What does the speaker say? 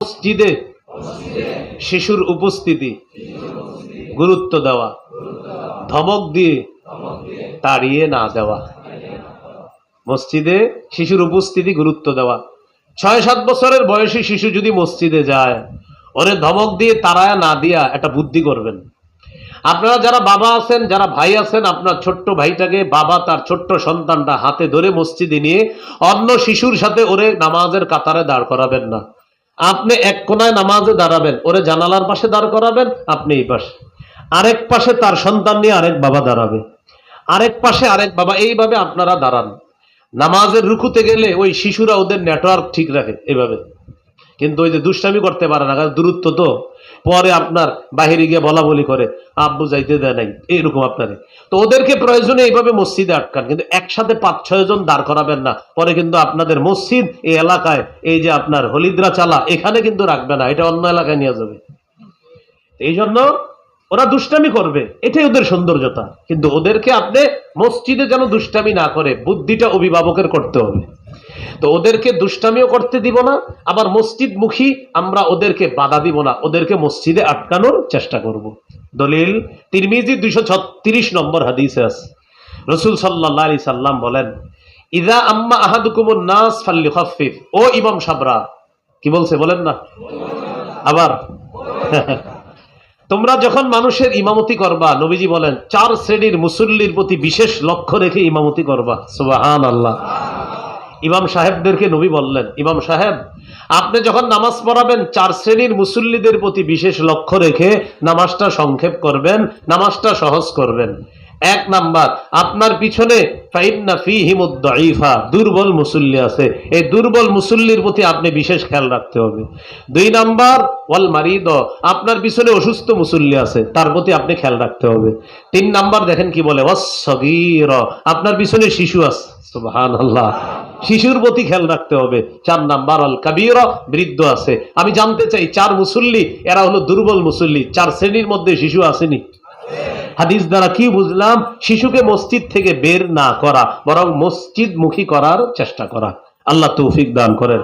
মসজিদে শিশুর উপস্থিতি গুরুত্ব দেওয়া, ধমক দিয়ে তাড়িয়ে না দেওয়া। মসজিদে শিশুর উপস্থিতি গুরুত্ব দেওয়া। ৬-৭ বছরের বয়সী শিশু যদি মসজিদে যায়, ওরে ধমক দিয়ে তাড়ায়া না দিয়া একটা বুদ্ধি করবেন। আপনারা যারা বাবা আছেন, যারা ভাই আছেন, আপনার ছোট্ট ভাইটাকে বাবা তার ছোট্ট সন্তানটা হাতে ধরে মসজিদে নিয়ে অন্য শিশুর সাথে ওরে নামাজের কাতারে দাঁড় করাবেন না। আপনি এক কোনায় নামাজে দাঁড়াবেন, ওরে জানালার পাশে দাঁড় করাবেন, আপনি এই পাশে, আরেক পাশে তার সন্তান নিয়ে আরেক বাবা দাঁড়াবে, আরেক পাশে আরেক বাবা, এইভাবে আপনারা দাঁড়ান। নামাজের রুকুতে গেলে ওই শিশুরা ওদের নেটওয়ার্ক ঠিক রাখে এভাবে, কিন্তু ওই যে দুষ্টামি করতে পারে না, কারণ দূরত্ব তো, পরে আপনার বাহিরে গিয়ে বলা বলি করে, আব্বু যাইতে দেয় নাই, এইরকম আপনারে। তো ওদেরকে প্রয়োজনে এইভাবে মসজিদে আটকান, কিন্তু একসাথে ৫-৬ জন দাঁড় করাবেন না। পরে কিন্তু আপনাদের মসজিদ এই এলাকায়, এই যে আপনার হলিদ্রা চালা, এখানে কিন্তু রাখবে না, এটা অন্য এলাকায় নিয়ে যাবে। এই জন্য ওরা দুষ্টামি করবে, এটাই ওদের সৌন্দর্যতা, কিন্তু ওদেরকে আপনি মসজিদে যেন দুষ্টামি না করে, বুদ্ধিটা অভিভাবকের করতে হবে। তো ওদেরকে দুষ্টামিও করতে দিব না, আবার মসজিদমুখী আমরা ওদেরকে বাধা দিব না, ওদেরকে মসজিদে আটকানোর চেষ্টা করব। দলিল তিরমিজি 236 নম্বর হাদিসে আছে, রাসূল সাল্লাল্লাহু আলাইহি সাল্লাম বলেন, ইযা আম্মা আহাদুকুমুন নাস ফালইখাফফিফ। ও ইমাম সাবরা, কি বলছে বলেন না আবার তোমরা যখন মানুষের ইমামতি করবা, নবীজি বলেন 4 শ্রেণীর মুসল্লির প্রতি বিশেষ লক্ষ্য রেখে ইমামতি করবা। সুবহানাল্লাহ। ইমাম সাহেবদেরকে নবী বললেন, ইমাম সাহেব আপনি যখন নামাজ পড়াবেন 4 শ্রেণীর মুসল্লিদের প্রতি বিশেষ লক্ষ্য রেখে নামাজটা সংক্ষেপ করবেন, নামাজটা সহজ করবেন। 1 নাম্বার, আপনার পিছনে ফাইন্না ফীহিমুদ দাঈফা, দুর্বল মুসল্লি আছে, এই দুর্বল মুসল্লির প্রতি আপনি বিশেষ খেয়াল রাখতে হবে। 2 নাম্বার, ওয়াল মারিদ, আপনার পিছনে অসুস্থ মুসল্লি আছে, তার প্রতি আপনি খেয়াল রাখতে হবে। 3 নাম্বার দেখেন কি বলে, ওয়াস সগীর, আপনার পিছনে শিশু আছে, সুবহানাল্লাহ, শিশুর প্রতি খেয়াল রাখতে হবে। 4 নাম্বার, আল কাবীর, বৃদ্ধ আছে। আমি জানতে চাই 4 মুসল্লি, এরা হলো দুর্বল মুসল্লি, 4 শ্রেণীর মধ্যে শিশু আসেনি? হাদিস দ্বারা কি বুঝলাম? শিশুকে মসজিদ থেকে বের না করা, বরং মসজিদ মুখী করার চেষ্টা করা। আল্লাহ তৌফিক দান করেন।